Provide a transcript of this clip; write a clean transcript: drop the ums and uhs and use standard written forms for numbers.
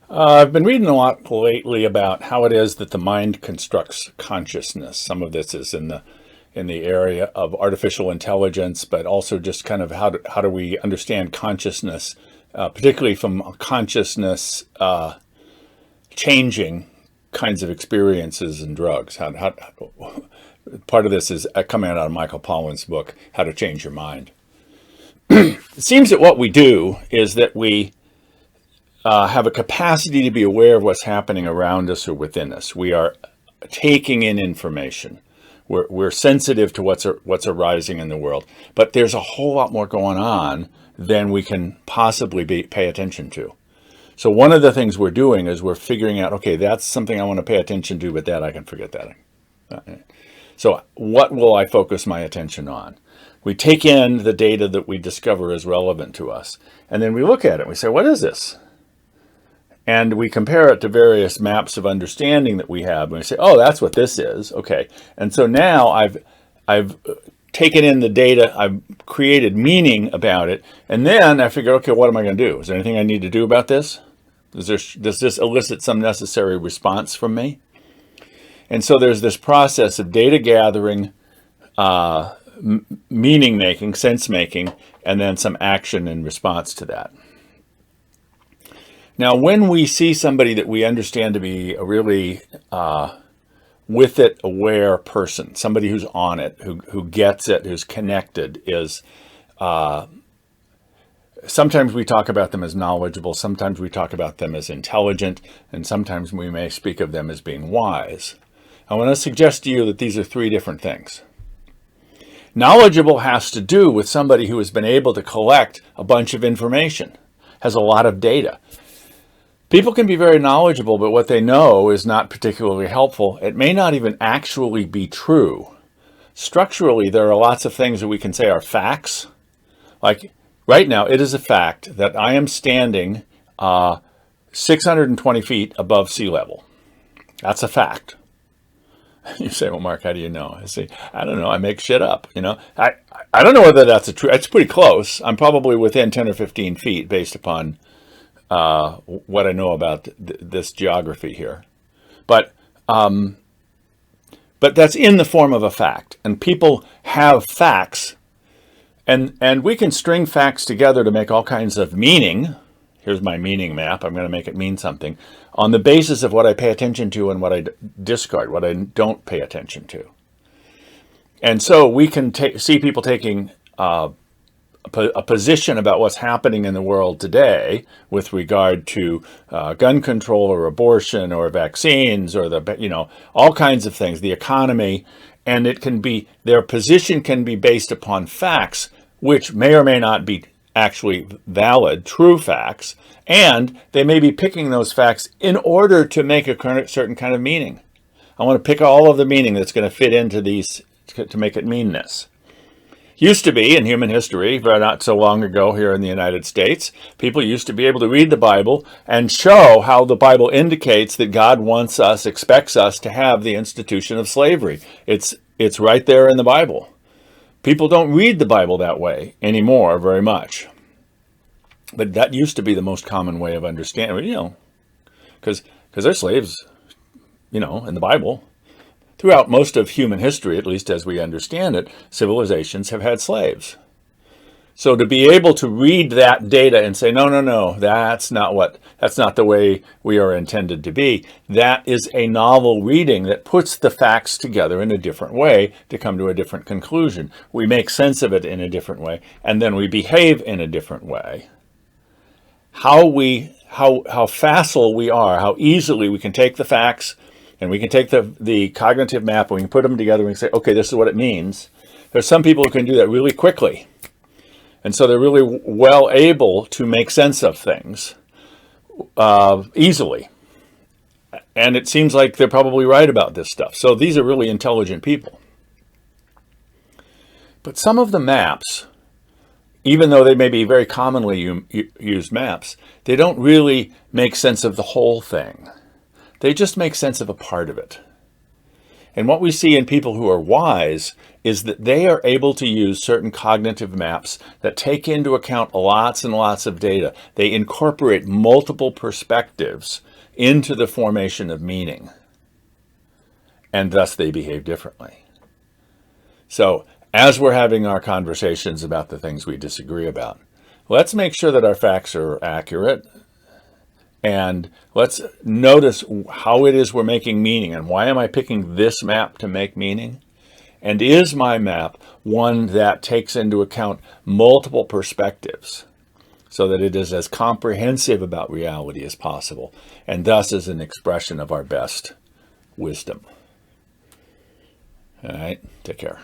I've been reading a lot lately about how it is that the mind constructs consciousness. Some of this is in the area of artificial intelligence, but also just kind of how do we understand consciousness, particularly from consciousness changing kinds of experiences and drugs. Part of this is coming out of Michael Pollan's book, How to Change Your Mind. It seems that what we do is that we have a capacity to be aware of what's happening around us or within us. We are taking in information. We're sensitive to what's arising in the world, but there's a whole lot more going on than we can possibly pay attention to. So one of the things we're doing is we're figuring out, okay, that's something I want to pay attention to, but that I can forget that. So what will I focus my attention on? We take in the data that we discover is relevant to us, and then we look at it and we say, what is this? And we compare it to various maps of understanding that we have, and we say, oh, that's what this is. Okay. And so now I've taken in the data, I've created meaning about it, and then I figure, okay, what am I going to do? Is there anything I need to do about this? Does this elicit some necessary response from me? And so there's this process of data gathering, meaning making, sense making, and then some action in response to that. Now, when we see somebody that we understand to be a really with it aware person, somebody who's on it, who gets it, who's connected, is sometimes we talk about them as knowledgeable, sometimes we talk about them as intelligent, and sometimes we may speak of them as being wise. I want to suggest to you that these are three different things. Knowledgeable has to do with somebody who has been able to collect a bunch of information, has a lot of data. People can be very knowledgeable, but what they know is not particularly helpful. It may not even actually be true. Structurally, there are lots of things that we can say are facts. Like right now, it is a fact that I am standing 620 feet above sea level. That's a fact. You say, well, Mark, how do you know? I say, I don't know. I make shit up. I don't know whether that's it's pretty close. I'm probably within 10 or 15 feet based upon what I know about this geography here. But that's in the form of a fact. And people have facts. And we can string facts together to make all kinds of meaning. Here's my meaning map. I'm going to make it mean something on the basis of what I pay attention to and what I discard, what I don't pay attention to. And so we can see people taking a position about what's happening in the world today with regard to gun control or abortion or vaccines or all kinds of things, the economy, and their position can be based upon facts, which may or may not be actually valid, true facts, and they may be picking those facts in order to make a certain kind of meaning. I want to pick all of the meaning that's going to fit into these to make it mean this. Used to be in human history, but not so long ago here in the United States, people used to be able to read the Bible and show how the Bible indicates that God expects us to have the institution of slavery. It's right there in the Bible. People don't read the Bible that way anymore very much. But that used to be the most common way of understanding, because they're slaves, in the Bible. Throughout most of human history, at least as we understand it, civilizations have had slaves. So to be able to read that data and say, no, that's not the way we are intended to be. That is a novel reading that puts the facts together in a different way to come to a different conclusion. We make sense of it in a different way, and then we behave in a different way. How facile we are, how easily we can take the facts and we can take the cognitive map and we can put them together and we can say, okay, this is what it means. There's some people who can do that really quickly. And so they're really well able to make sense of things easily. And it seems like they're probably right about this stuff. So these are really intelligent people. But some of the maps, even though they may be very commonly used maps, they don't really make sense of the whole thing. They just make sense of a part of it. And what we see in people who are wise is that they are able to use certain cognitive maps that take into account lots and lots of data. They incorporate multiple perspectives into the formation of meaning, and thus they behave differently. So as we're having our conversations about the things we disagree about, let's make sure that our facts are accurate, and let's notice how it is we're making meaning, and why am I picking this map to make meaning? And is my map one that takes into account multiple perspectives so that it is as comprehensive about reality as possible, and thus is an expression of our best wisdom? All right, take care.